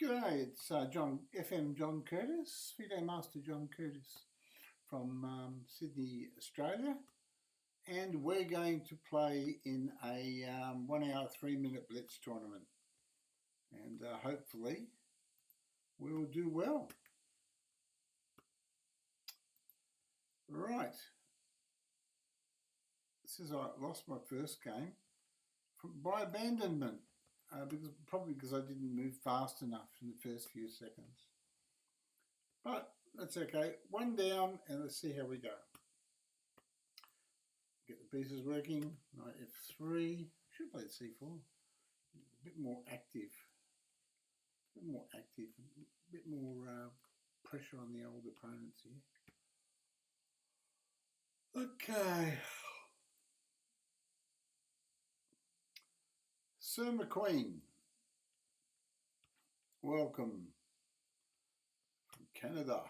G'day, it's John Curtis, Fido Master John Curtis from Sydney, Australia, and we're going to play in a 1 hour, 3 minute blitz tournament, and hopefully we'll do well. Right, this is I lost my first game by abandonment. Probably because I didn't move fast enough in the first few seconds. But that's okay. One down, and let's see how we go. Get the pieces working. Knight f3. Should play c4. A bit more active. A bit more pressure on the old opponents here. Okay. Sir McQueen, welcome from Canada.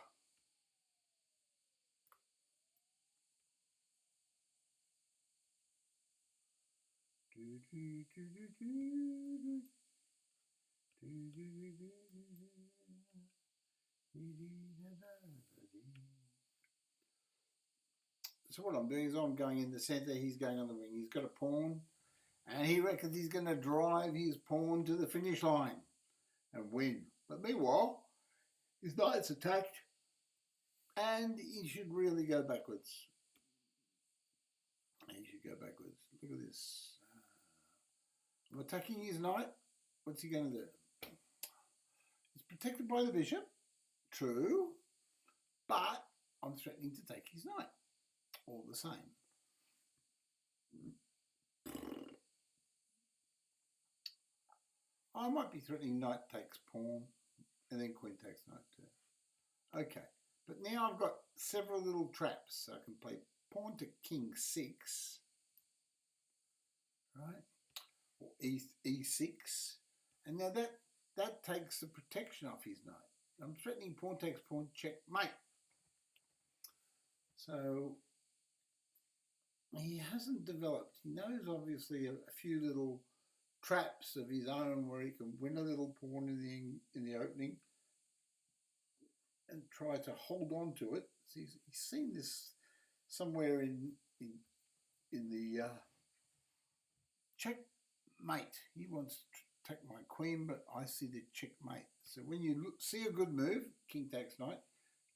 So what I'm doing is I'm going in the centre, he's going on the wing. He's got a pawn, and he reckons he's going to drive his pawn to the finish line and win. But meanwhile, his knight's attacked, and he should really go backwards. Look at this. I'm attacking his knight. What's he going to do? He's protected by the bishop. True. But I'm threatening to take his knight. All the same. I might be threatening knight takes pawn and then queen takes knight too. Okay, but now I've got several little traps. So I can play pawn to king 6, right? Or e6, and now that takes the protection off his knight. I'm threatening pawn takes pawn, checkmate. So he hasn't developed. He knows obviously a few little traps of his own where he can win a little pawn in the opening and try to hold on to it. So he's seen this somewhere in the checkmate. He wants to take my queen, but I see the checkmate. So when you see a good move, king takes knight,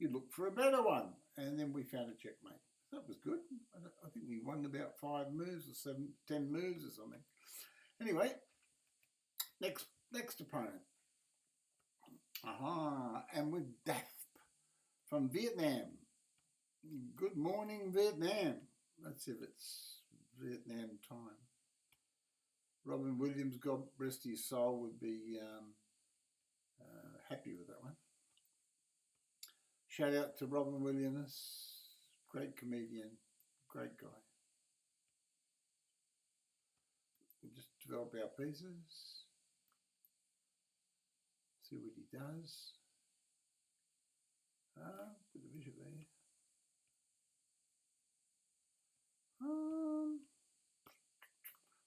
you look for a better one, and then we found a checkmate. That was good. I think we won about 5 moves or 10 moves or something. Anyway, next opponent. And with Dath from Vietnam. Good morning, Vietnam. Let's see if it's Vietnam time. Robin Williams, God rest his soul, would be happy with that one. Shout out to Robin Williams, great comedian, great guy. We'll just develop our pieces, see what he does. Put the bishop there.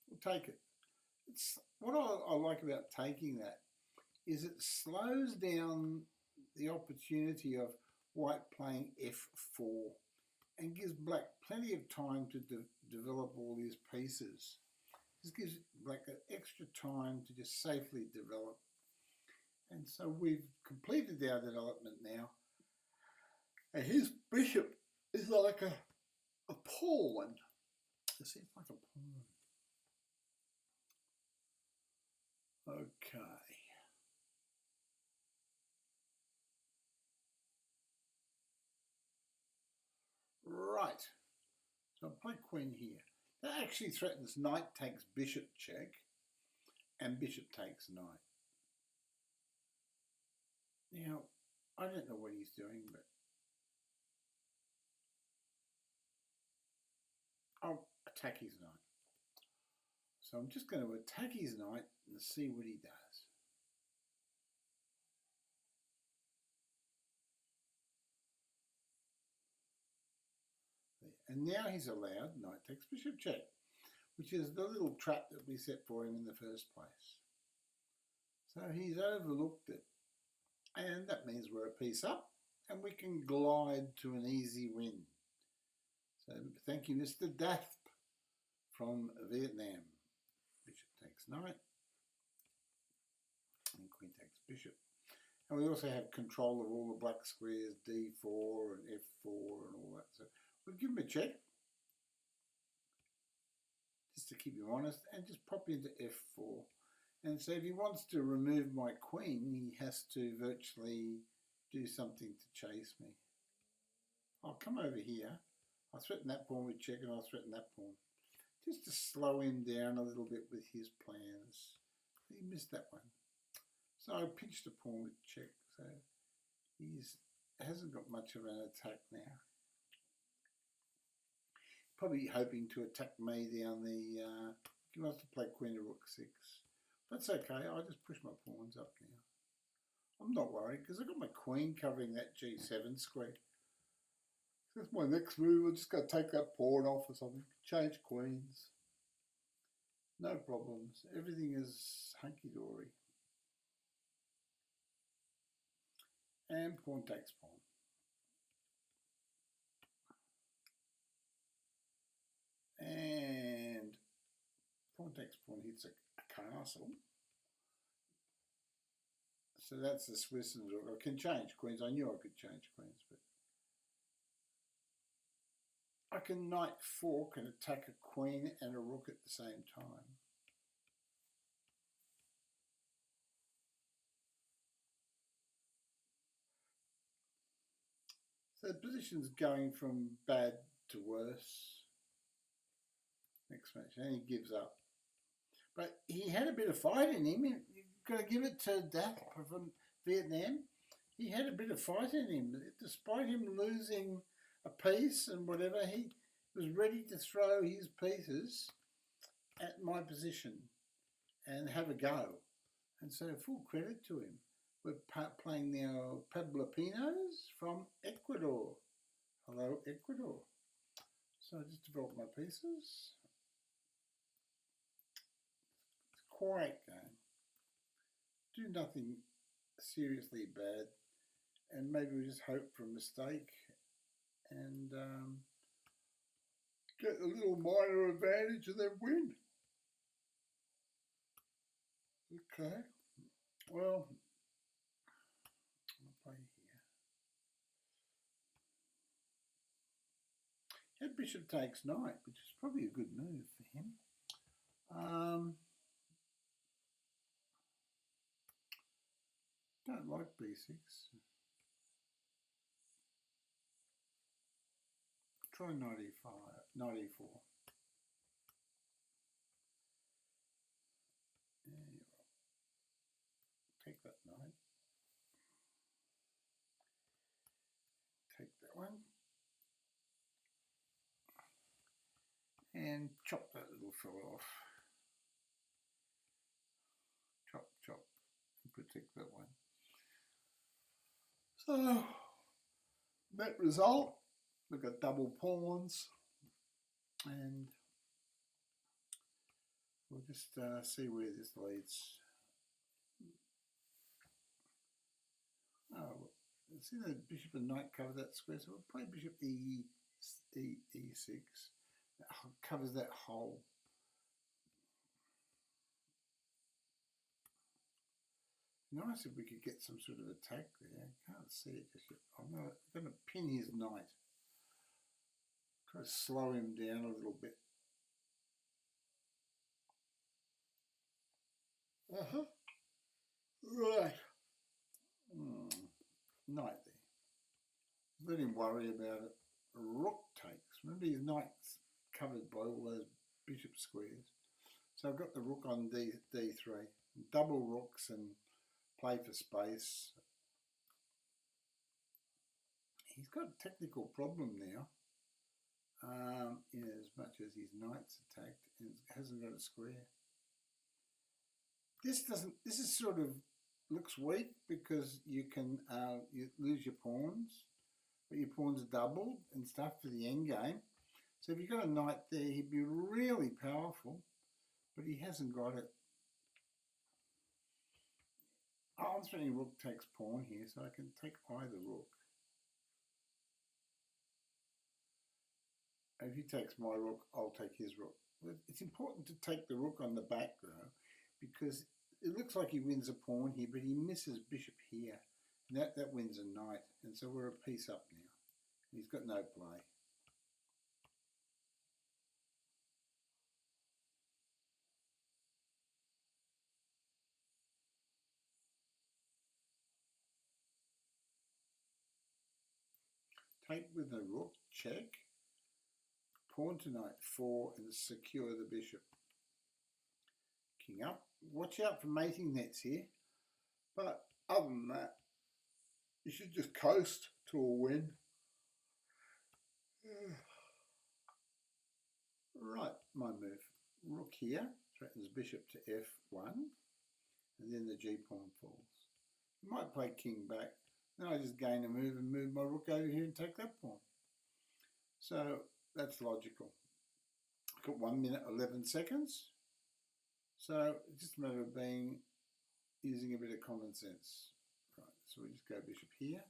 We'll take it. It's what I like about taking that is it slows down the opportunity of white playing f4 and gives black plenty of time to develop all these pieces. This gives black that extra time to just safely develop. And so we've completed our development now. And his bishop is like a pawn. You see, it's like a pawn. Okay. Right. So I play queen here. That actually threatens knight takes bishop check and bishop takes knight. Now, I don't know what he's doing, but I'll attack his knight. So I'm just going to attack his knight and see what he does. And now he's allowed knight takes bishop check, which is the little trap that we set for him in the first place. So he's overlooked it. And that means we're a piece up and we can glide to an easy win. So thank you, Mr. Dath from Vietnam. Bishop takes knight and queen takes bishop. And we also have control of all the black squares, d4 and f4 and all that. So we'll give him a check, just to keep him honest, and just pop into f4. And so if he wants to remove my queen, he has to virtually do something to chase me. I'll come over here. I'll threaten that pawn with check and I'll threaten that pawn. Just to slow him down a little bit with his plans. He missed that one. So I pinched the pawn with check. So he hasn't got much of an attack now. Probably hoping to attack me down the... he wants to play queen to rook 6. That's okay, I'll just push my pawns up now. I'm not worried because I've got my queen covering that g7 square. That's my next move. I'm just going to take that pawn off or something. Change queens. No problems. Everything is hunky-dory. And pawn takes pawn. And pawn takes pawn hits a castle. So that's the Swiss and I can change queens. I knew I could change queens, but I can knight fork and attack a queen and a rook at the same time. So the position's going from bad to worse. Next match, and he gives up. But he had a bit of fight in him. You've got to give it to Dath from Vietnam. He had a bit of fight in him. Despite him losing a piece and whatever, he was ready to throw his pieces at my position and have a go. And so full credit to him. We're playing now Pablo Pinos from Ecuador. Hello, Ecuador. So I just developed my pieces. It's a quiet game. Do nothing seriously bad. And maybe we just hope for a mistake and get a little minor advantage and then win. Okay. Well, I'll play here. And bishop takes knight, which is probably a good move for him. Don't like b6. Try knight e5, knight e4. Take that knight. Take that one. And chop that little fella off. Chop, chop, and protect that one. So, that result, we've got double pawns, and we'll just see where this leads. Oh, see the bishop and knight cover that square, so we'll play bishop e6. That covers that hole. Nice if we could get some sort of attack there. I can't see it just yet. I'm going to pin his knight. Try to slow him down a little bit. Right. Knight there. Let him worry about it. Rook takes. Remember his knight's covered by all those bishop squares. So I've got the rook on d3. Double rooks and play for space. He's got a technical problem now, in as much as his knight's attacked and hasn't got a square. This is sort of looks weak because you can you lose your pawns, but your pawns are doubled and stuff for the end game. So if you've got a knight there, he'd be really powerful, but he hasn't got it. Oh, threatening rook takes pawn here, so I can take either rook. If he takes my rook, I'll take his rook. It's important to take the rook on the back though, because it looks like he wins a pawn here, but he misses bishop here. And that wins a knight, and so we're a piece up now. He's got no play. Take with the rook, check. Pawn to knight 4 and secure the bishop. King up. Watch out for mating nets here. But other than that, you should just coast to a win. Right, my move. Rook here threatens bishop to f1, and then the g-pawn falls. You might play king back. Then I just gain a move and move my rook over here and take that pawn. So that's logical. I've got 1 minute 11 seconds. So it's just a matter of using a bit of common sense. Right, so we just go bishop here.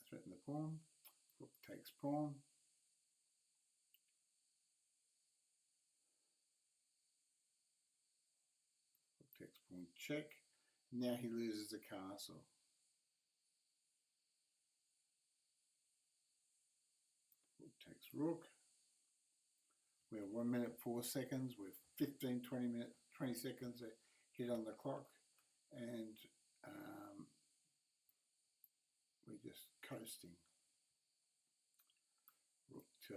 Threaten the pawn. Rook takes pawn. Rook takes pawn, check. Now he loses the castle. Rook takes rook. We have 1 minute 4 seconds with 15, 20 seconds to hit on the clock, and we're just coasting. Rook to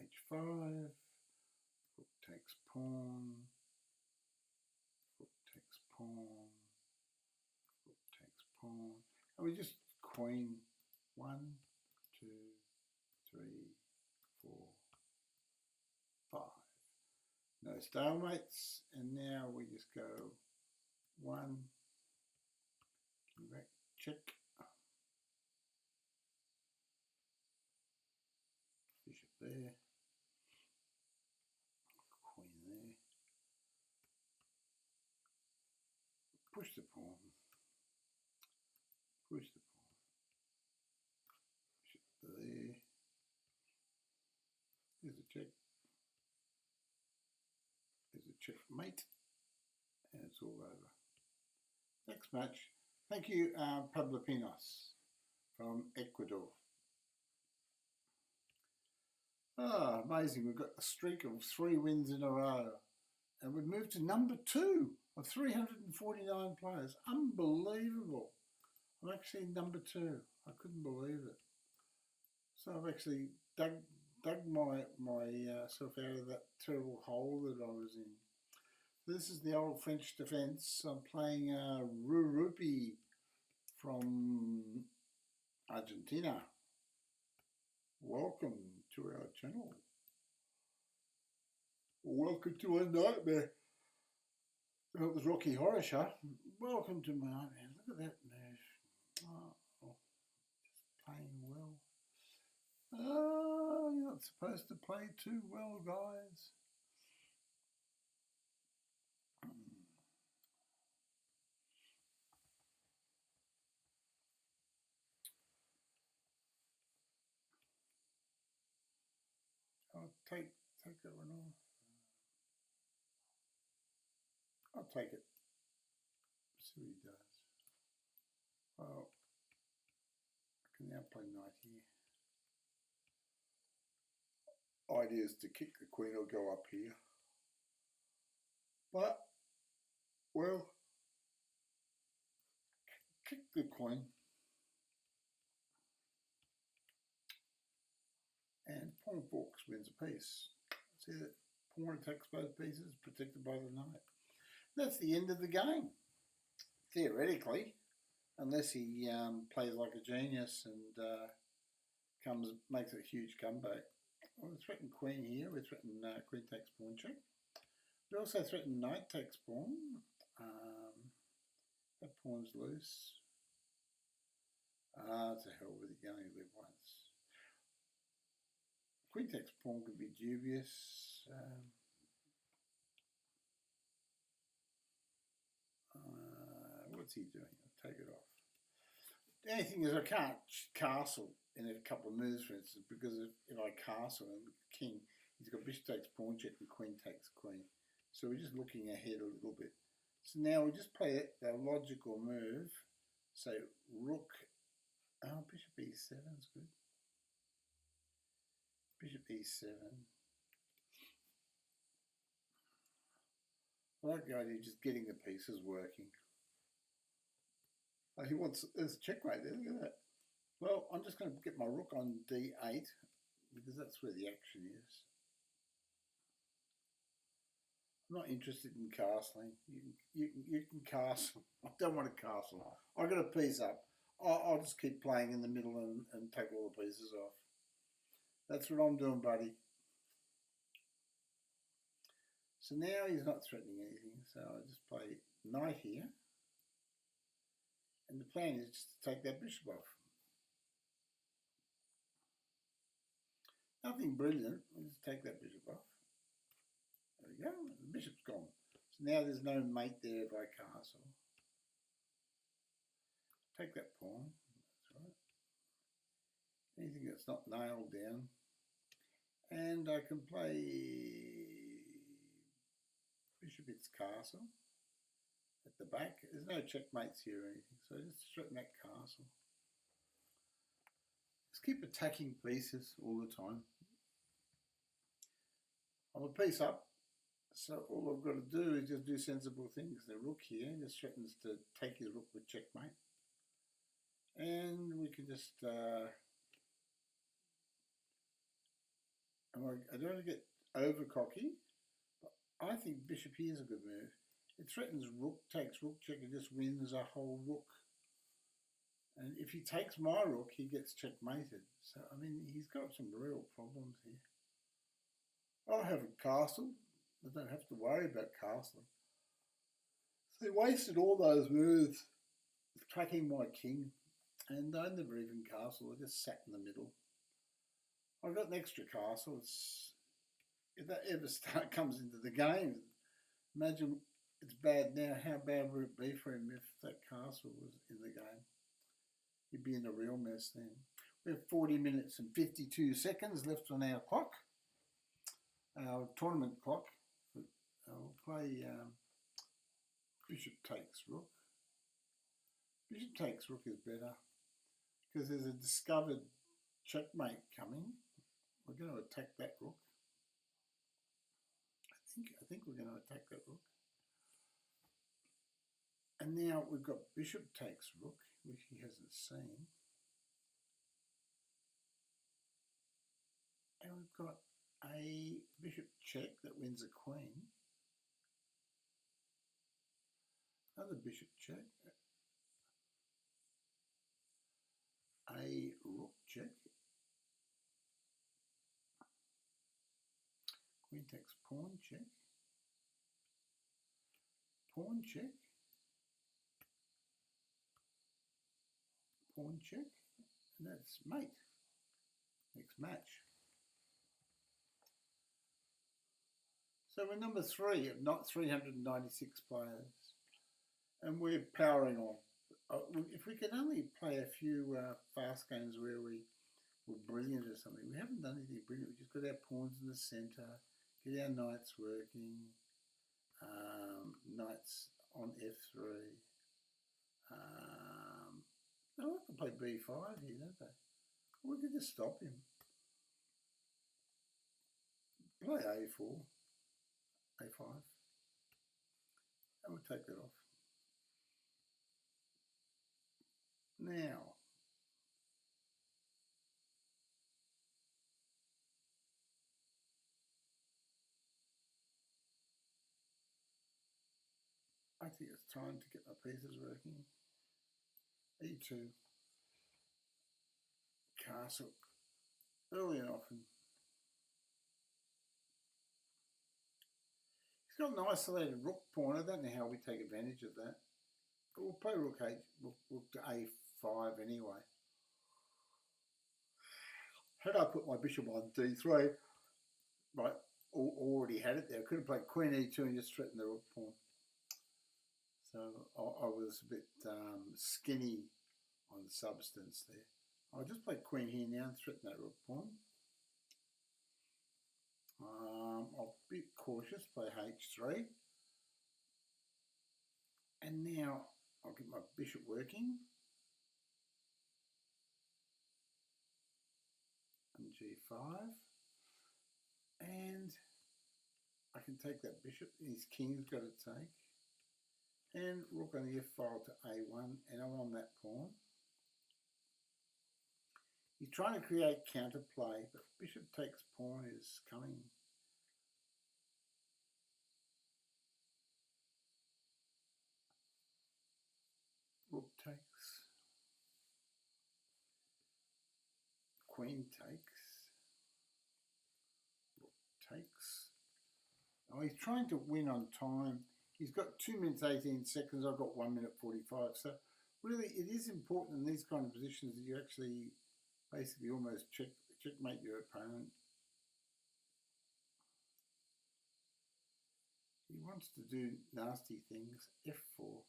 h5. Rook takes pawn. Rook takes pawn. Rook takes pawn. And we just queen 1, 2, 3, 4, 5. No stalemates, and now we just go 1, king back, check, bishop there, queen there, push the pawn, push the pawn, bishop there, there's a check. There's a checkmate, and it's all over. Next match. Thank you, Pablo Pinos from Ecuador. Ah, amazing. We've got a streak of 3 wins in a row, and we've moved to number 2 of 349 players. Unbelievable. I'm actually number 2. I couldn't believe it. So I've actually dug myself out of that terrible hole that I was in. This is the old French defence. I'm playing Rurupi from Argentina. Welcome to our channel. Welcome to a nightmare. It was Rocky Horror Show. Welcome to my nightmare. Look at that move. Oh, just playing well. You're not supposed to play too well, guys. I'll take that one off. I'll take it. See what he does. Well, I can now play knight here. Idea is to kick the queen or go up here. But, well, kick the queen. And pawn forks wins a piece. See that pawn attacks both pieces, protected by the knight. That's the end of the game, theoretically, unless he plays like a genius and makes a huge comeback. Well, we threaten queen here. We threaten queen takes pawn check. We also threaten knight takes pawn. That pawn's loose. To hell with it. You only live once. Queen takes pawn could be dubious. What's he doing? I'll take it off. The only thing is I can't castle in a couple of moves, for instance, because if I castle and king, he's got bishop takes pawn check and queen takes queen. So we're just looking ahead a little bit. So now we just play the logical move. So rook, bishop e7 is good. Bishop e7. I like the idea of just getting the pieces working. Oh, he wants, there's a checkmate there, look at that. Well, I'm just going to get my rook on d8 because that's where the action is. I'm not interested in castling. You can castle. I don't want to castle. I got a piece up. I'll just keep playing in the middle and take all the pieces off. That's what I'm doing, buddy. So now he's not threatening anything. So I just play knight here. And the plan is just to take that bishop off. Nothing brilliant. We'll just take that bishop off. There we go. The bishop's gone. So now there's no mate there if I castle. Take that pawn. That's right. Anything that's not nailed down. And I can play bishop hits castle at the back. There's no checkmates here or anything, so just threaten that castle. Just keep attacking pieces all the time. I'm a piece up, so all I've got to do is just do sensible things. The rook here just threatens to take his rook with checkmate. And we can just, I don't want to get over cocky, but I think bishop here is a good move. It threatens rook, takes rook check, and just wins a whole rook. And if he takes my rook, he gets checkmated. So, I mean, he's got some real problems here. I haven't castled. I don't have to worry about castling. So he wasted all those moves tracking my king. And I never even castled. I just sat in the middle. I've got an extra castle. If that ever comes into the game, imagine it's bad now. How bad would it be for him if that castle was in the game? He'd be in a real mess then. We have 40 minutes and 52 seconds left on our clock, our tournament clock. I'll play bishop takes rook. Bishop takes rook is better because there's a discovered checkmate coming. We're going to attack that rook. I think we're going to attack that rook. And now we've got bishop takes rook, which he hasn't seen. And we've got a bishop check that wins a queen. Another bishop check. A rook check. Queen takes pawn check. Pawn check. Pawn check. And that's mate. Next match. So we're number 3 of not 396 players. And we're powering on. If we can only play a few fast games where we were brilliant or something. We haven't done anything brilliant. We just got our pawns in the centre, get our knights working, knights on f3. They like to play b5 here, don't they? We could just stop him. Play a4, a5, and we'll take that off. Now, I think it's time to get my pieces working. E2, castle, early and often. He's got an isolated rook pawn. I don't know how we take advantage of that. But we'll play rook 8, rook to a5 anyway. Had I put my bishop on d3, right, already had it there. I could have played queen e2 and just threatened the rook pawn. So I was a bit skinny on substance there. I'll just play queen here now and threaten that rook pawn. I'll be cautious, play h3. And now I'll get my bishop working. And g5. And I can take that bishop. His king's got to take. And rook on the f file to a1, and I'm on that pawn. He's trying to create counterplay, but bishop takes pawn is coming. Rook takes. Queen takes. Rook takes. Oh, he's trying to win on time. He's got 2 minutes 18 seconds. I've got 1 minute 45. So really, it is important in these kind of positions that you actually basically almost checkmate your opponent. He wants to do nasty things. f4.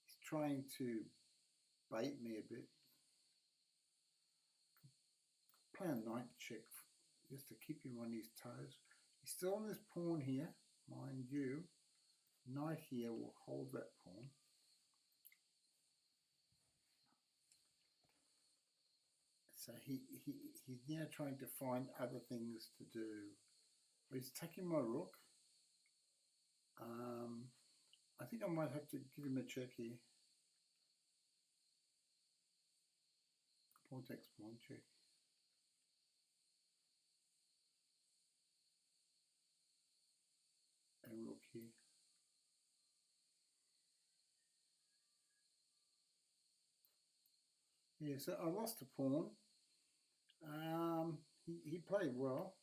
He's trying to bait me a bit. Play a knight check just to keep him on his toes. He's still on this pawn here, mind you. Knight here will hold that pawn. So he's now trying to find other things to do. He's taking my rook. I think I might have to give him a check here. Pawn takes pawn check. And rook here. Yeah, so I lost a pawn. He played well.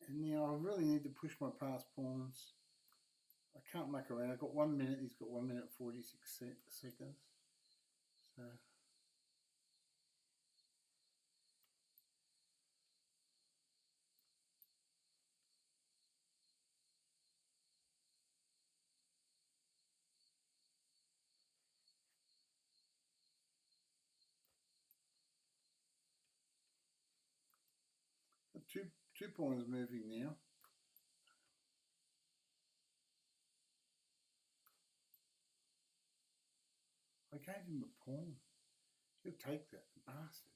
And now I really need to push my passed pawns. I can't muck around. I've got 1 minute. He's got 1 minute 46 seconds. So two pawns moving now. I gave him a pawn. He'll take that, bastard.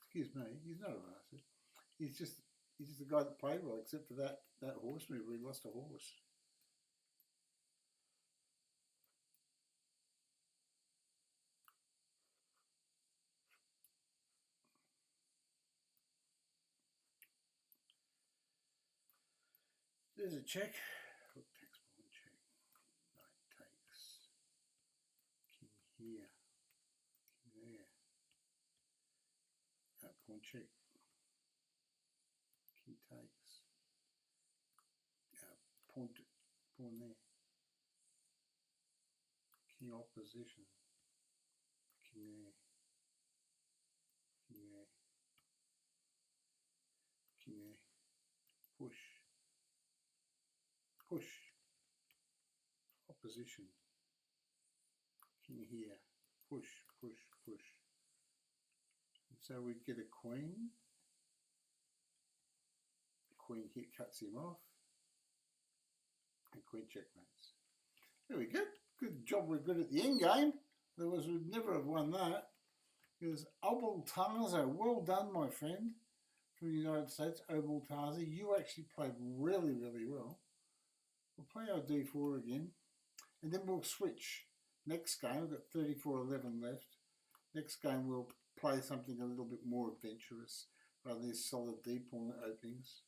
Excuse me, he's not a bastard. He's just a guy that played well, except for that horse move where he lost a horse. There's a check. Rook takes pawn check. Knight takes. King here. King there. Pawn check. King takes. Pawn there. King opposition. King there. King there. King there. Push. Push. Opposition. King here. Push, push, push. And so we get a queen. Queen here cuts him off. And queen checkmates. There we go. Good job we're good at the end game. Otherwise we'd never have won that. It was Obaltaza. Well done, my friend, from the United States. Obaltaza. You actually played really, really well. We'll play our d4 again. And then we'll switch. Next game, we've got 34-11 left. Next game we'll play something a little bit more adventurous rather than these solid d-pawn openings.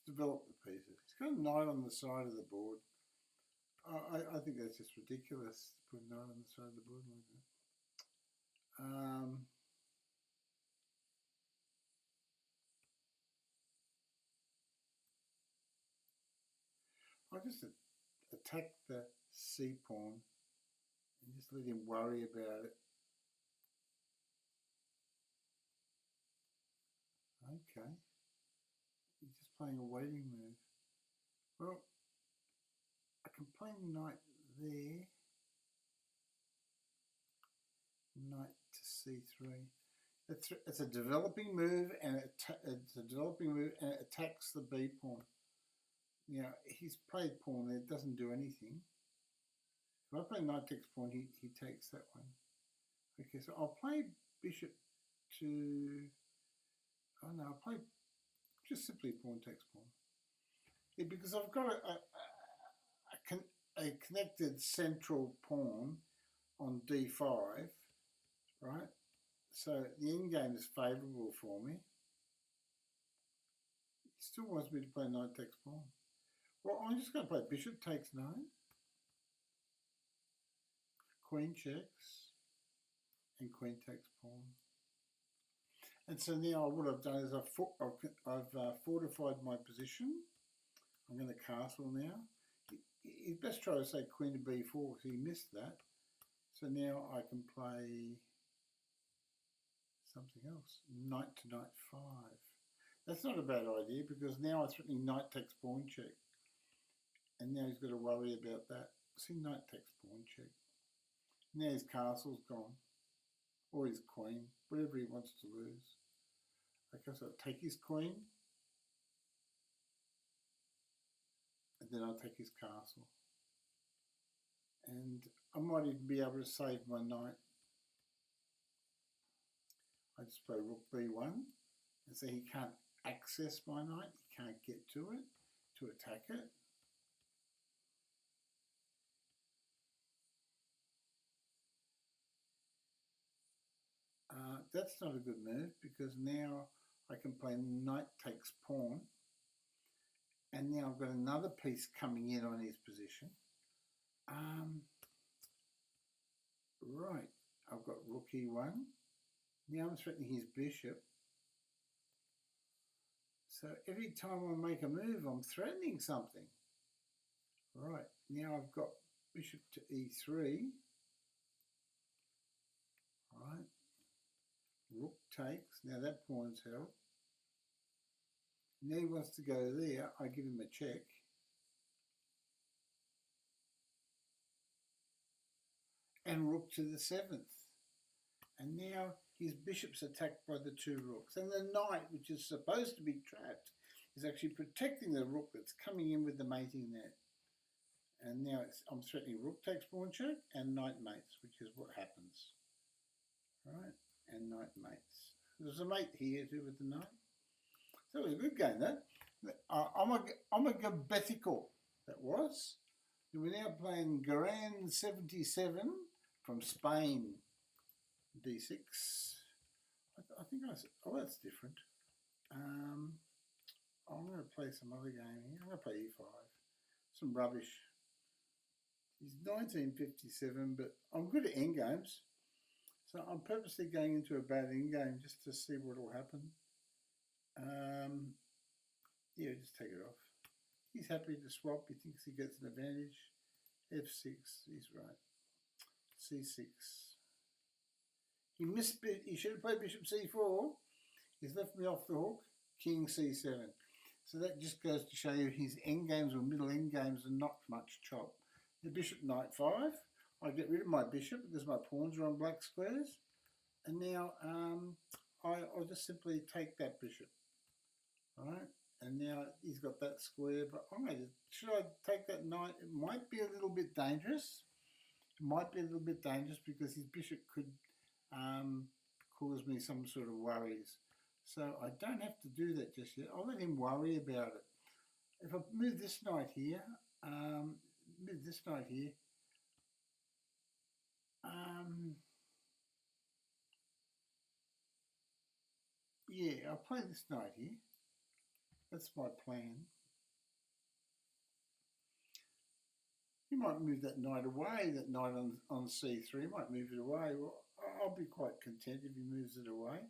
Develop the pieces. He's got a knight on the side of the board. I think that's just ridiculous to put a knight on the side of the board like that. I'll just attack the c pawn just let him worry about it. Okay. He's just playing a waiting move. Well, I can play knight there. Knight to c3. It's a developing move, and it attacks the b pawn. Now he's played pawn there; it doesn't do anything. If I play knight takes pawn, he takes that one. Okay, so I'll play bishop to. Oh no, I'll play just simply pawn takes pawn. Yeah, because I've got a connected central pawn on d5, right? So the endgame is favourable for me. He still wants me to play knight takes pawn. Well, I'm just going to play bishop takes knight, queen checks, and queen takes pawn. And so now what I've done is I've fortified my position. I'm going to castle now. He'd best try to say queen to b4 because he missed that. So now I can play something else. Knight to knight 5. That's not a bad idea because now I'm threatening knight takes pawn check. And now he's got to worry about that. See, knight takes pawn check. Now his castle's gone. Or his queen. Whatever he wants to lose. Okay, so I'll take his queen. And then I'll take his castle. And I might even be able to save my knight. I just play rook b1. And so he can't access my knight. He can't get to it to attack it. That's not a good move because now I can play knight takes pawn. And now I've got another piece coming in on his position. Right, I've got rook e1. Now I'm threatening his bishop. So every time I make a move, I'm threatening something. Right, now I've got bishop to e3. Right, rook takes. Now that pawn's held. Now he wants to go there. I give him a check. And rook to the 7th. And now his bishop's attacked by the 2 rooks. And the knight, which is supposed to be trapped, is actually protecting the rook that's coming in with the mating net. And now I'm threatening rook takes pawn check and knight mates, which is what happens. Right? And knight mates. There's a mate here too with the knight. So it was a good game, that. Omegabetical, that was. We're now playing Garand 77 from Spain. D6. I think I said, oh, that's different. I'm going to play some other game here. I'm going to play E5. Some rubbish. He's 1957, but I'm good at endgames. So I'm purposely going into a bad endgame just to see what will happen. Yeah, just take it off. He's happy to swap. He thinks he gets an advantage. F6, he's right. C6. He missed. He should have played bishop c4. He's left me off the hook. King c7. So that just goes to show you his endgames or middle endgames are not much chop. The bishop knight 5. I get rid of my bishop because my pawns are on black squares. And now I'll just simply take that bishop. Alright, and now he's got that square, but should I take that knight? It might be a little bit dangerous. It might be a little bit dangerous because his bishop could cause me some sort of worries. So I don't have to do that just yet. I'll let him worry about it. If I move this knight here, yeah, I'll play this knight here. That's my plan. You might move that knight away, that knight on c3, might move it away. Well, I'll be quite content if he moves it away.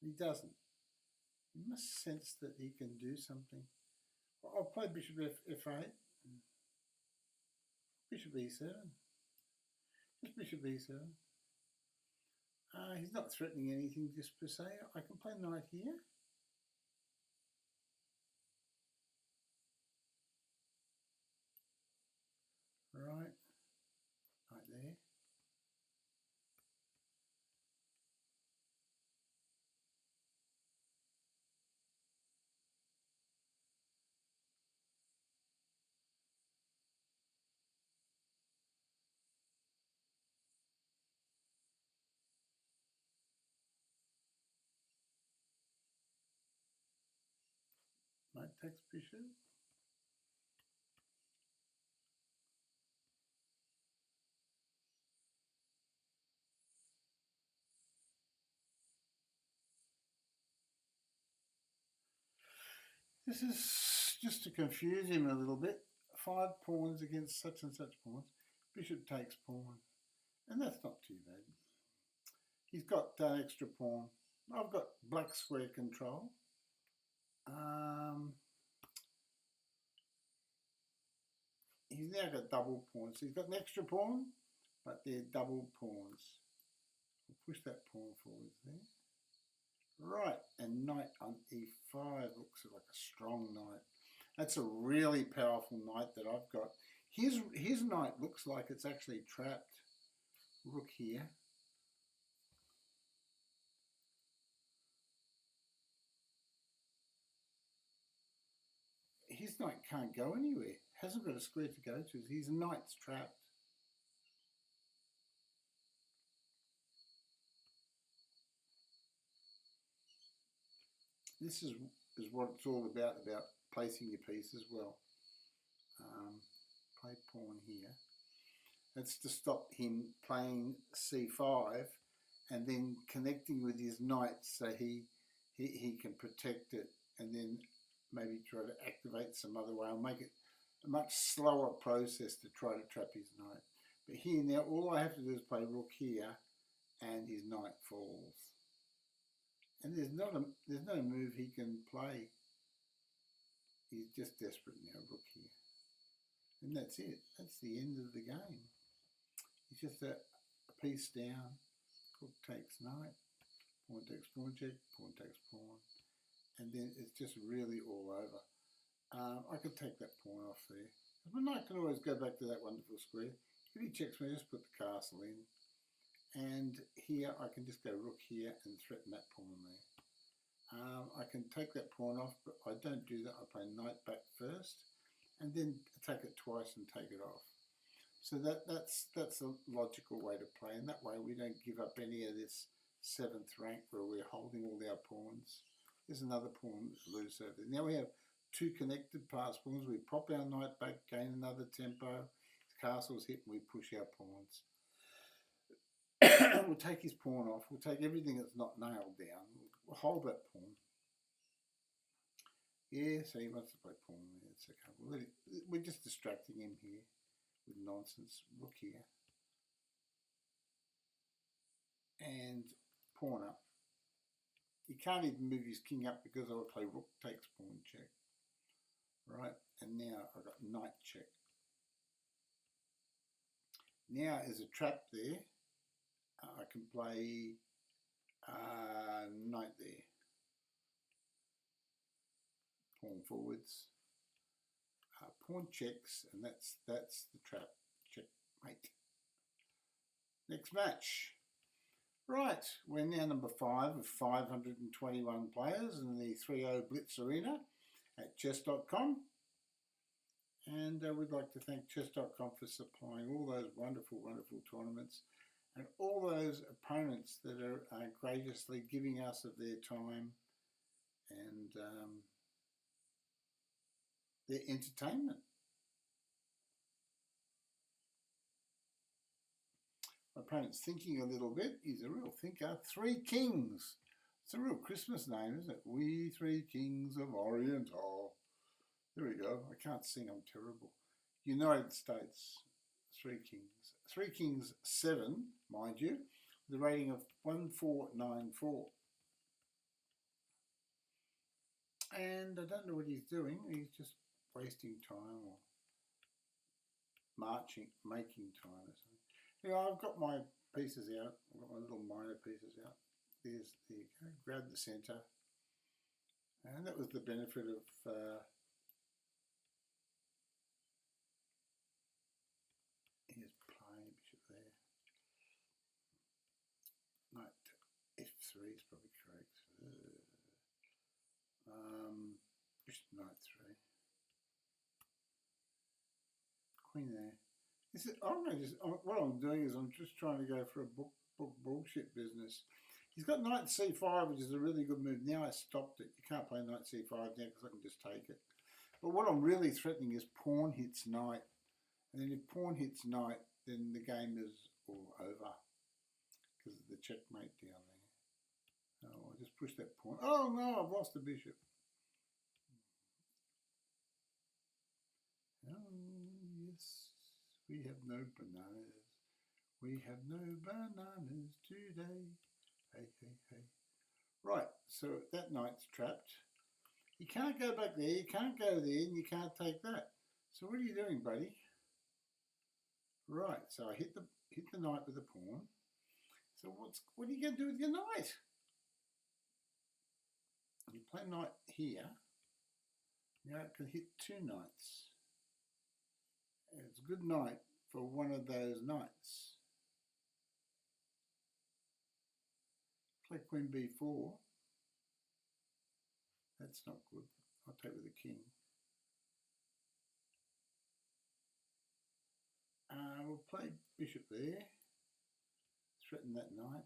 He doesn't. He must sense that he can do something. I'll play bishop f8. bishop e7. Just bishop e7. He's not threatening anything just per se. I can play knight here. Right. Knight there. Knight takes bishop. This is just to confuse him a little bit. 5 pawns against such and such pawns. Bishop takes pawn. And that's not too bad. He's got extra pawn. I've got black square control. He's now got double pawns. So he's got an extra pawn, but they're double pawns. We'll push that pawn forward there. Right, and knight on e5 looks like a strong knight. That's a really powerful knight that I've got. His knight looks like it's actually trapped. Rook here. His knight can't go anywhere. Hasn't got a square to go to. His knight's trapped. This is what it's all about placing your piece as well. Play pawn here. That's to stop him playing c5 and then connecting with his knight so he can protect it and then maybe try to activate some other way. I'll make it a much slower process to try to trap his knight. But here now, all I have to do is play rook here and his knight falls. And there's no move he can play. He's just desperate now, rook here. And that's it. That's the end of the game. It's just a piece down. Rook takes knight. Pawn takes pawn check. Pawn takes pawn. And then it's just really all over. I could take that pawn off there. My knight can always go back to that wonderful square. If he checks me, just put the castle in. And here I can just go rook here and threaten that pawn there. I can take that pawn off, but I don't do that. I play knight back first and then attack it twice and take it off. So that's a logical way to play, and that way we don't give up any of this 7th rank where we're holding all our pawns. There's another pawn loose over there. Now we have 2 connected pass pawns. We pop our knight back, gain another tempo. His castle's hit and we push our pawns. We'll take his pawn off. We'll take everything that's not nailed down. We'll hold that pawn. Yeah, so he wants to play pawn there. It's okay. We're just distracting him here with nonsense. Rook here. And pawn up. He can't even move his king up because I'll play rook takes pawn check. Right, and now I've got knight check. Now there's a trap there. I can play knight there. Pawn forwards. Pawn checks, and that's the trap. Checkmate. Next match. Right, we're now number 5 of 521 players in the 3.0 Blitz Arena at chess.com. And we'd like to thank chess.com for supplying all those wonderful, wonderful tournaments and all those opponents that are graciously giving us of their time and their entertainment. My opponent's thinking a little bit. He's a real thinker. 3 Kings. It's a real Christmas name, isn't it? We 3 Kings of Oriental. There we go. I can't sing. I'm terrible. United States. 3 Kings. 3 Kings 7, mind you, with a rating of 1494. And I don't know what he's doing. He's just wasting time. making time or something. Anyway, I've got my pieces out. I've got my little minor pieces out. There you go. Grab the centre. And that was the benefit of here's playing bishop there. Knight f3 is probably correct. Bishop knight 3. Queen there. This is, what I'm doing is I'm just trying to go for a book bullshit business. He's got knight c5, which is a really good move. Now I stopped it. You can't play knight c5 now because I can just take it. But what I'm really threatening is pawn hits knight. And then if pawn hits knight, then the game is all over because of the checkmate down there. Oh, I just pushed that pawn. Oh no, I've lost the bishop. Oh yes, we have no bananas. We have no bananas today. Hey, hey, hey. Right, so that knight's trapped. You can't go back there, you can't go there, and you can't take that. So what are you doing, buddy? Right, so I hit the knight with the pawn. So what are you going to do with your knight? You play knight here. Now it can hit two knights. It's a good knight for one of those knights. Play queen b4. That's not good. I'll take with the king. We'll play bishop there. Threaten that knight.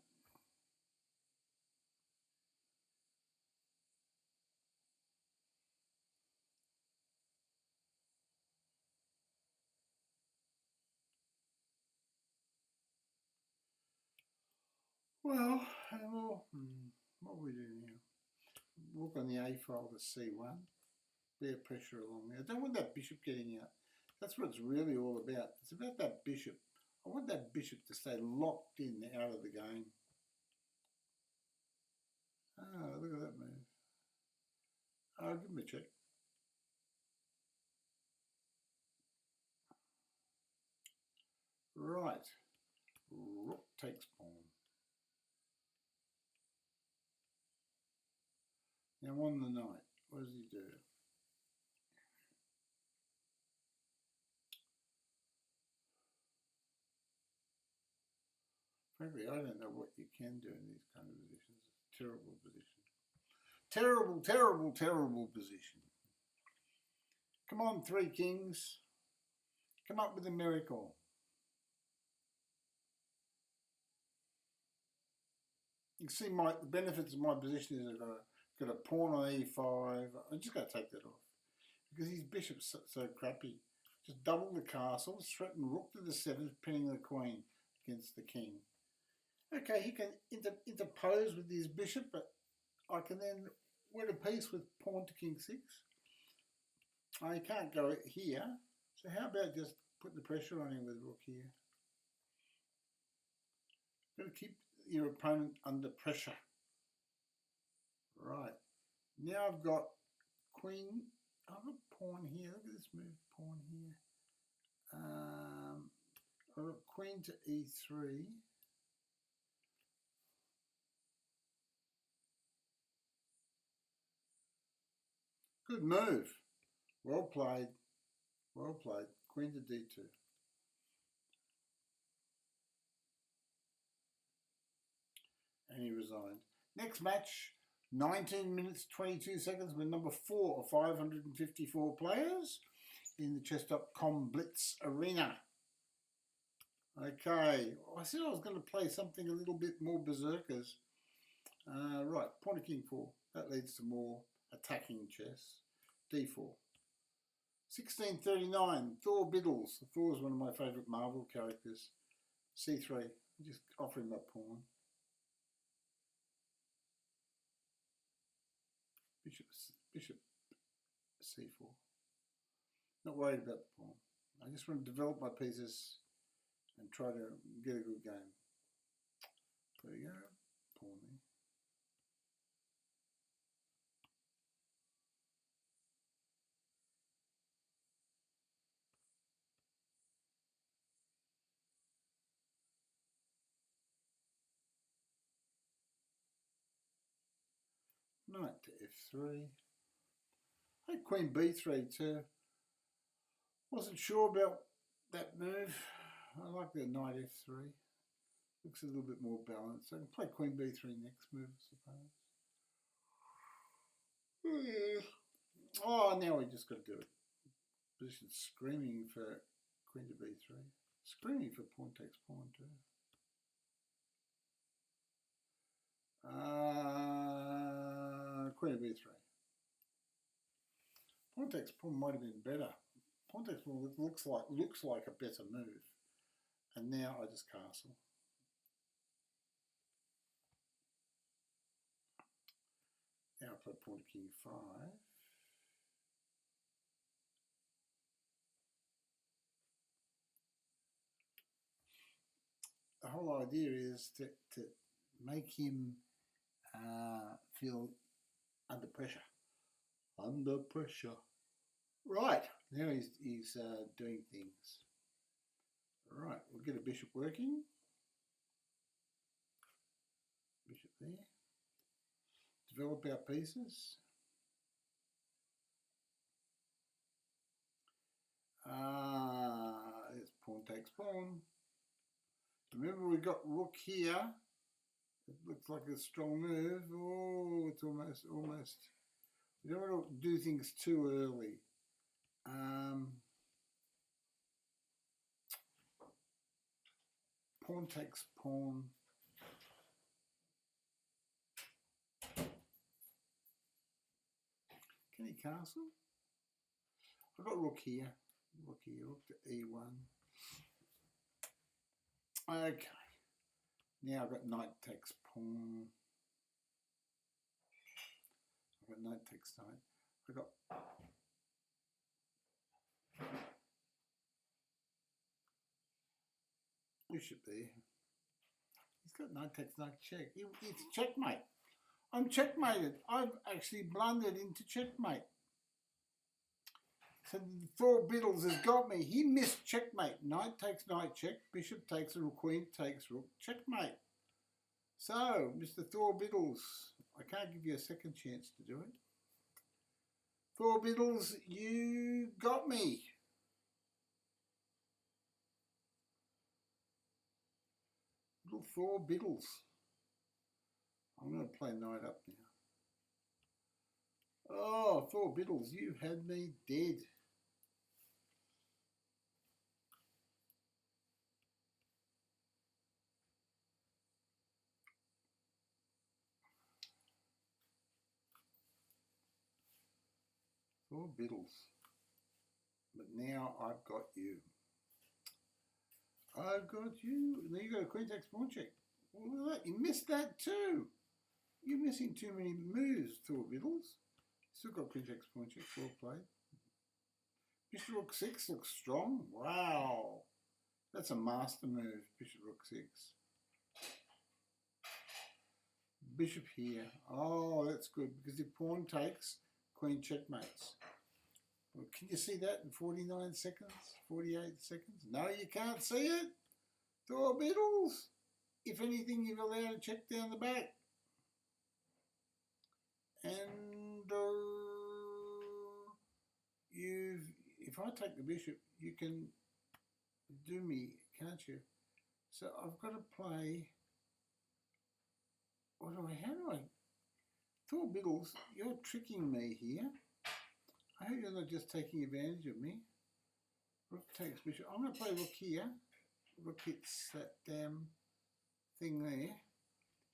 Well, what are we doing here? Walk on the A file to C1. Bear pressure along there. I don't want that bishop getting out. That's what it's really all about. It's about that bishop. I want that bishop to stay locked in out of the game. Ah, look at that move. I'll give him a check. Right. Rook takes pawn. Now on the knight, what does he do? Frankly, I don't know what you can do in these kind of positions. It's a terrible position. Terrible, terrible, terrible position. Come on, three kings. Come up with a miracle. You can see the benefits of my position is I've got a pawn on e5. I'm just going to take that off because his bishop's so crappy. Just double the castle, threaten rook to the 7th, pinning the queen against the king. Okay, he can interpose with his bishop, but I can then win a piece with pawn to king 6. I can't go here, so how about just put the pressure on him with rook here? Got to keep your opponent under pressure. Right, now I've got queen. I've got pawn here. Look at this move, pawn here. I've got queen to e3. Good move. Well played. Well played. Queen to d2. And he resigned. Next match, 19 minutes 22 seconds with number 4 of 554 players in the chess.com Blitz Arena. Okay, I said I was going to play something a little bit more berserkers. Right, pawn to king 4. That leads to more attacking chess. d4. 1639, Thor Biddles. Thor is one of my favourite Marvel characters. c3. Just offer him a pawn. Bishop c4. Not worried about the pawn. I just want to develop my pieces and try to get a good game. There you go. Pawn there. Knight to f3. I had queen b3 too. Wasn't sure about that move. I like the knight f3. Looks a little bit more balanced. I can play queen b3 next move, I suppose. Oh, now we just got to do it. Position screaming for queen to b3. Screaming for pawn takes pawn too. Queen to b3. Pawn takes pawn might have been better. Pawn takes pawn looks like a better move. And now I just castle. Now I play pawn to king 5. The whole idea is to make him feel under pressure. Under pressure. Right, now he's doing things. Right, we'll get a bishop working. Bishop there. Develop our pieces. There's pawn takes pawn. Remember we got rook here. It looks like a strong move. Oh, it's almost. We don't want to do things too early. Pawn takes pawn. Can he castle? I've got rook here. Rook to e1. Okay. Now I've got knight takes pawn. I've got knight takes knight. I've got bishop there. He's got knight takes knight check. It's checkmate. I'm checkmated. I've actually blundered into checkmate. So Thor Biddles has got me. He missed checkmate. Knight takes knight check. Bishop takes rook. Queen takes rook. Checkmate. So, Mr. Thor Biddles, I can't give you a second chance to do it. Thor Biddles, you got me. Little Thor Biddles. I'm going to play knight up now. Oh, Thor Biddles, you had me dead. Thor Biddles. But now I've got you. I've got you. Now you got a queen takes pawn check. Well, look at that. You missed that too. You're missing too many moves, Thor Biddles. Still got queen takes pawn check. Well played. Bishop rook 6 looks strong. Wow. That's a master move, Bishop rook 6. Bishop here. Oh, that's good because if pawn takes, queen checkmates. Well, can you see that in 49 seconds? 48 seconds? No, you can't see it. Thor Biddles. If anything, you're allowed to check down the back. And if I take the bishop, you can do me, can't you? So I've got to play. How do I? Thor Biddles, you're tricking me here. I hope you're not just taking advantage of me. Rook takes bishop. I'm going to play rook here. Rook hits that damn thing there.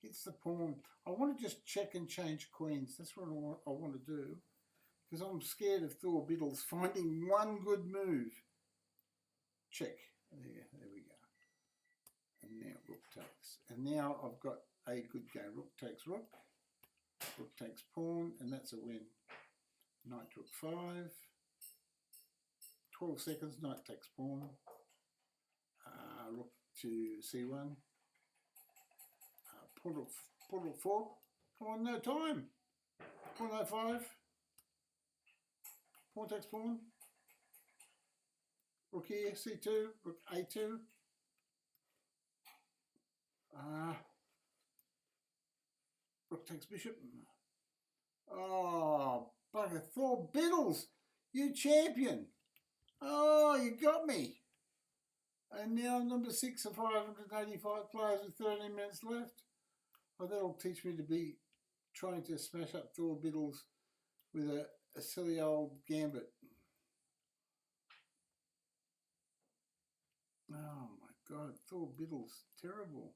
Hits the pawn. I want to just check and change queens. That's what I want to do. Because I'm scared of Thor Biddles finding one good move. Check. There we go. And now rook takes. And now I've got a good game. Rook takes rook. Rook takes pawn. And that's a win. Knight rook 5. 12 seconds. Knight takes pawn. Rook to c1. Pawn rook 4. Come on, no time. Pawn a5. Pawn takes pawn. Rook here, c2. Rook a2. Rook takes bishop. Oh, bugger. Thor Biddles, you champion. Oh, you got me. And now number 6 of 585 players with 13 minutes left. Oh, that'll teach me to be trying to smash up Thor Biddles with a silly old gambit. Oh my God, Thor Biddles, terrible.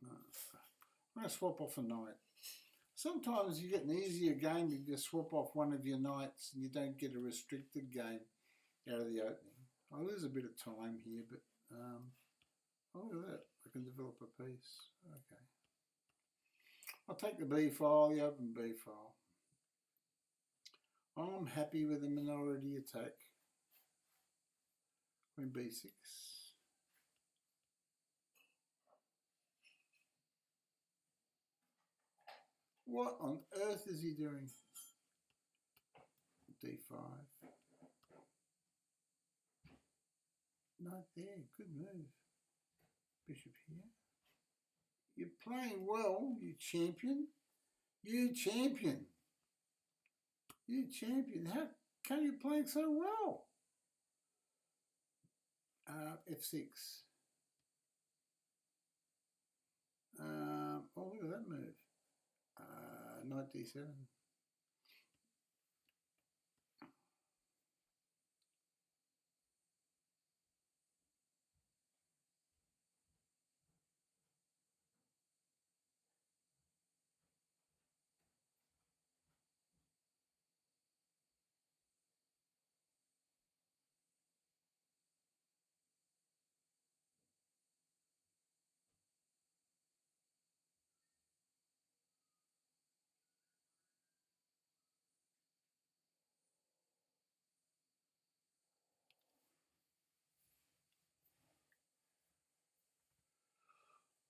No. I'm going to swap off a knight. Sometimes you get an easier game, you just swap off one of your knights and you don't get a restricted game out of the opening. I lose a bit of time here, but oh, look at that. I can develop a piece. Okay. I'll take the B file, the open B file. I'm happy with the minority attack. Queen B6. What on earth is he doing? D5. Not there. Good move. Bishop here. You're playing well, you champion. You champion. You champion. How come you playing so well? F6. Oh, look at that move. Knight D7.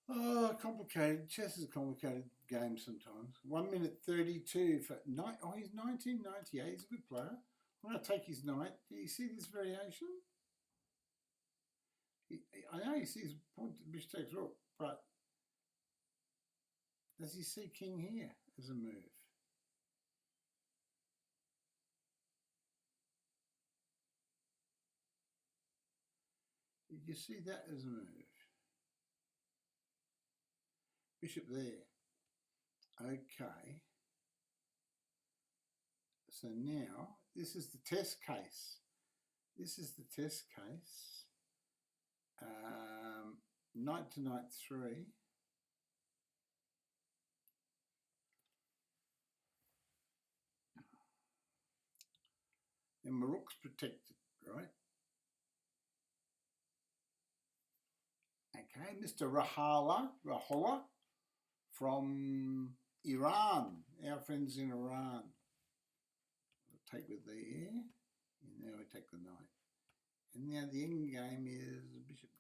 Oh, complicated. Chess is a complicated game sometimes. 1 minute 32 for knight. Oh, he's 1998. He's a good player. I'm going to take his knight. Do you see this variation? I know he sees point bishop takes rook, but does he see king here as a move? Did you see that as a move? Bishop there. Okay. So now, this is the test case. This is the test case. Knight to knight 3. And my rook's protected, right? Okay, Mr. Rahola from Iran, our friends in Iran. We'll take with there, and now we take the knight. And now the end game is bishop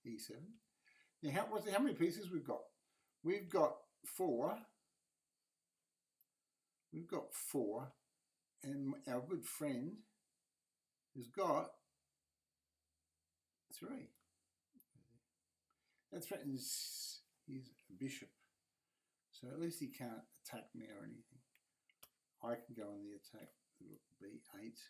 E7. Now, how many pieces we've got? We've got 4. We've got 4, and our good friend has got 3. That threatens his bishop, so at least he can't attack me or anything. I can go on the attack. Rook B8.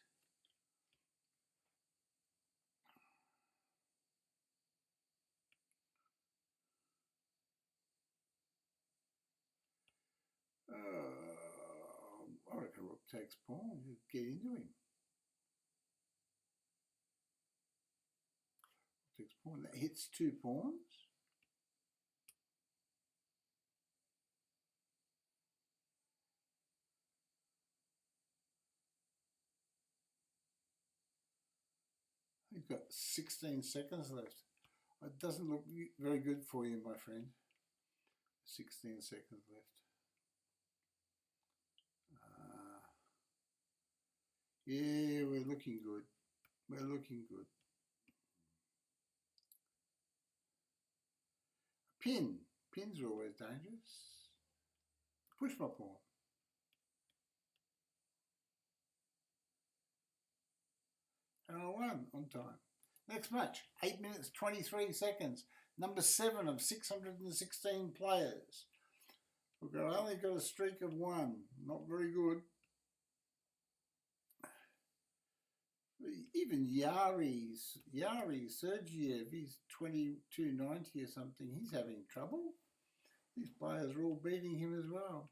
I reckon rook takes pawn. You get into him. Takes pawn. That hits 2 pawns. He's got 16 seconds left. It doesn't look very good for you, my friend. 16 seconds left. Yeah, we're looking good. We're looking good. Pin. Pins are always dangerous. Push my pawn. And I won on time. Next match, 8 minutes 23 seconds. Number 7 of 616 players. We've only got a streak of 1. Not very good. Even Yari Sergiev, he's 22.90 or something. He's having trouble. These players are all beating him as well.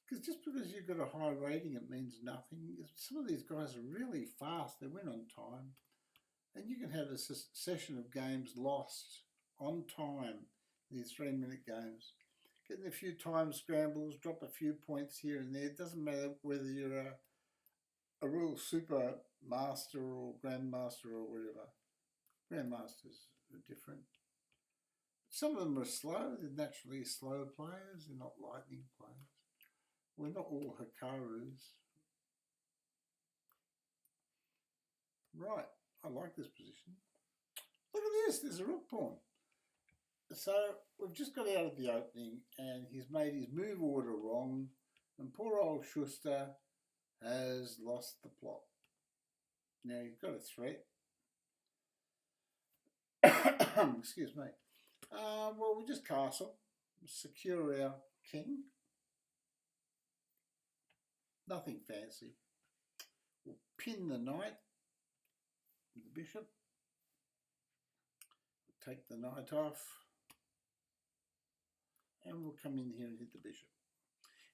Because just because you've got a high rating, it means nothing. Some of these guys are really fast. They win on time. And you can have a session of games lost on time, these 3-minute games. Getting a few time scrambles, drop a few points here and there. It doesn't matter whether you're a real super master or grandmaster or whatever. Grandmasters are different. Some of them are slow. They're naturally slow players. They're not lightning players. We're not all Hikarus. Right. I like this position. Look at this. There's a rook pawn. So we've just got out of the opening and he's made his move order wrong. And poor old Schuster has lost the plot. Now he's got a threat. Excuse me. Well, we just castle, secure our king. Nothing fancy. We'll pin the knight, the bishop. We'll take the knight off. And we'll come in here and hit the bishop.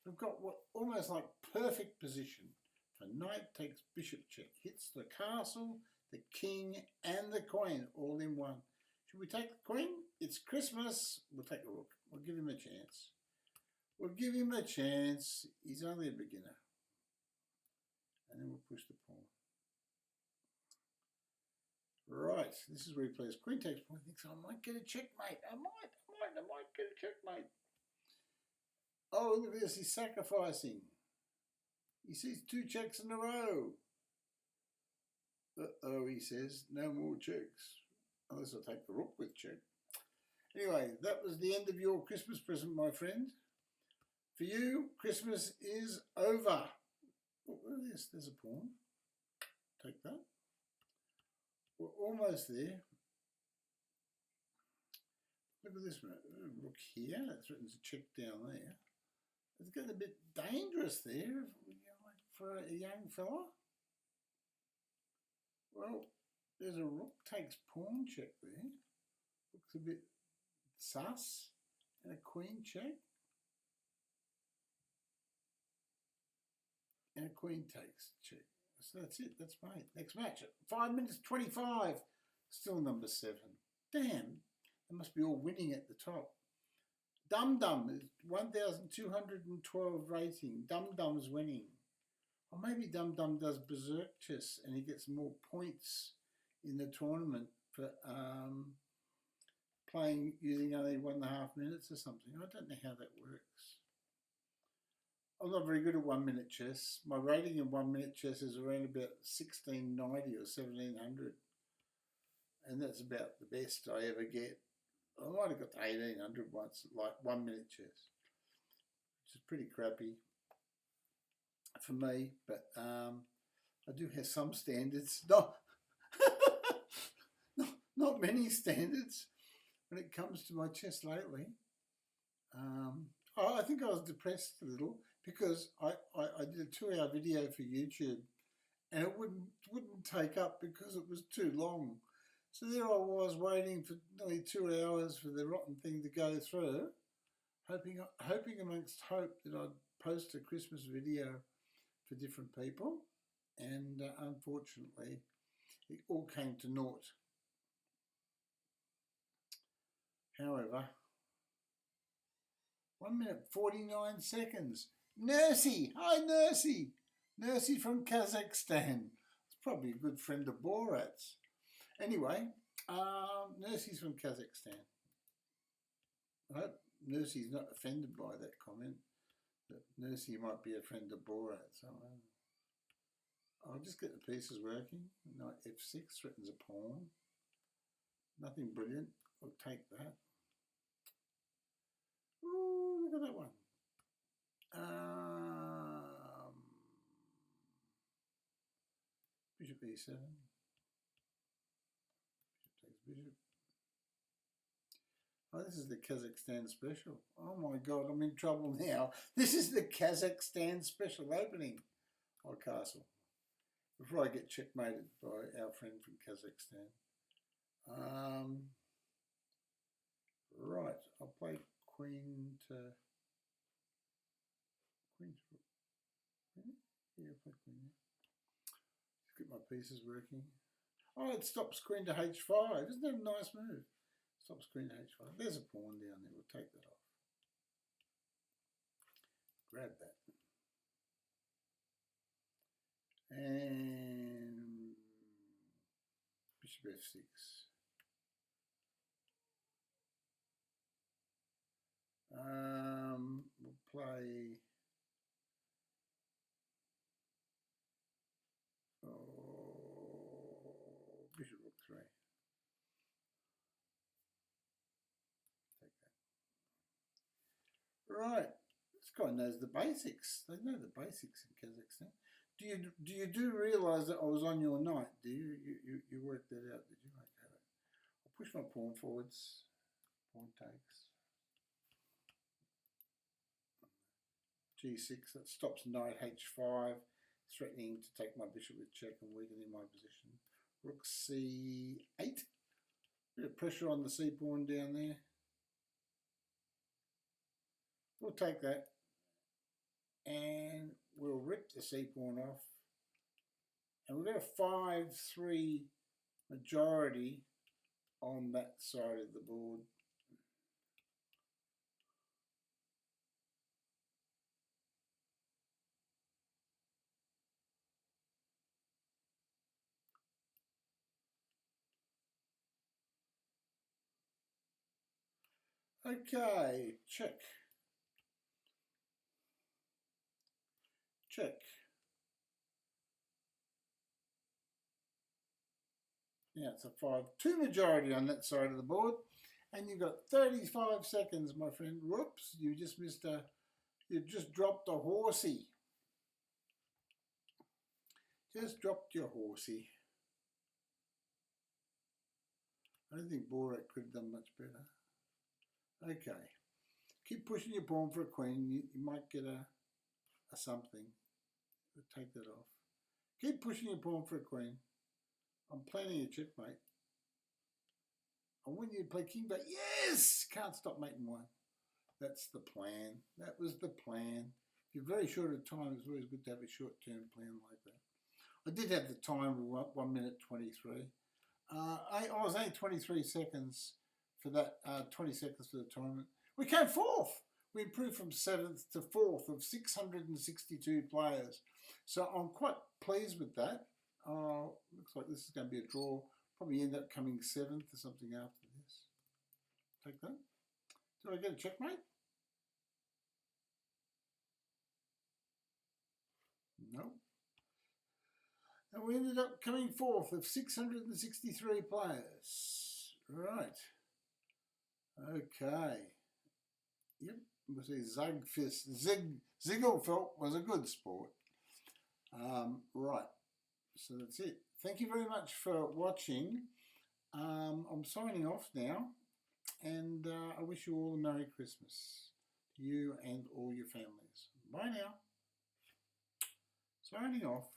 We've got what almost like perfect position. For knight takes bishop check, hits the castle, the king, and the queen all in one. Should we take the queen? It's Christmas. We'll take a rook. We'll give him a chance. We'll give him a chance. He's only a beginner. And then we'll push the pawn. Right, this is where he plays queen takes pawn. Thinks I might get a checkmate. I might get a checkmate. Oh, look at this. He's sacrificing. He sees 2 checks in a row. Uh-oh, he says, no more checks. Unless I take the rook with check. Anyway, that was the end of your Christmas present, my friend. For you, Christmas is over. Look at this. There's a pawn. Take that. We're almost there. Look at this rook here. That threatens a check down there. It's getting a bit dangerous there for a young fella. Well, there's a rook takes pawn check there. Looks a bit sus. And a queen check. And a queen takes check. So that's it. That's mate. Next match. 5 minutes 25. Still number 7. Damn. They must be all winning at the top. Dum Dum is 1,212 rating. Dum Dum's winning. Or maybe Dum Dum does berserk chess and he gets more points in the tournament for playing using only 1.5 minutes or something. I don't know how that works. I'm not very good at 1 minute chess. My rating in 1 minute chess is around about 1690 or 1700. And that's about the best I ever get. I might have got to 1800 once, like 1 minute chess, which is pretty crappy for me, but I do have some standards. Not many standards when it comes to my chess lately. I think I was depressed a little because I did a 2-hour video for YouTube and it wouldn't take up because it was too long. So there I was waiting for nearly 2 hours for the rotten thing to go through, hoping amongst hope that I'd post a Christmas video for different people, and unfortunately it all came to naught. However, 1 minute 49 seconds. Nursey! Hi Nursey! Nursey from Kazakhstan. It's probably a good friend of Borat's. Anyway, Nursey's from Kazakhstan. I hope Nursey's not offended by that comment. That Nursey might be a friend of Borat. So I'll just get the pieces working. Knight F6 threatens a pawn. Nothing brilliant. I'll take that. Ooh, look at that one. Bishop E7. Bishop. Oh, this is the Kazakhstan special. Oh my God, I'm in trouble now. This is the Kazakhstan special opening on Castle. Before I get checkmated by our friend from Kazakhstan. Right, I'll play Queen to Queen. Yeah, play Queen. Let's get my pieces working. Oh, it stops Queen to H5. Isn't that a nice move? Stops Queen to H5. There's a pawn down there. We'll take that off. Grab that. And Bishop F6. We'll play Bishop Rook 3. Take that. Right. This guy knows the basics. They know the basics in Kazakhstan. Do you realise that I was on your knight? Do you worked that out? Did you? Okay. I'll push my pawn forwards. Pawn takes. G6. That stops knight H5, threatening to take my bishop with check and weakening my position. Rook C8. Bit of pressure on the C pawn down there. We'll take that. And we'll rip the C pawn off. And we've got a 5-3 majority on that side of the board. Okay, check. Check. Now it's a 5-2 majority on that side of the board. And you've got 35 seconds, my friend. Whoops, you just missed you just dropped a horsey. Just dropped your horsey. I don't think Borat could have done much better. Okay. Keep pushing your pawn for a queen. You might get a something. Take that off. Keep pushing your pawn for a queen. I'm planning a checkmate. I want you to play king back. Yes! Can't stop mating one. That's the plan. That was the plan. If you're very short of time, it's always good to have a short-term plan like that. I did have the time of 1 minute 23. I was only 23 seconds for that, 20 seconds for the tournament. We came fourth. We improved from 7th to 4th of 662 players. So I'm quite pleased with that. Looks like this is going to be a draw. Probably end up coming 7th or something after this. Take that. Do I get a checkmate? No. And we ended up coming 4th of 663 players. Right. Okay. Yep. We'll see Ziegelfeld was a good sport. Right. So that's it. Thank you very much for watching. I'm signing off now. And I wish you all a Merry Christmas. To you and all your families. Bye now. Signing off.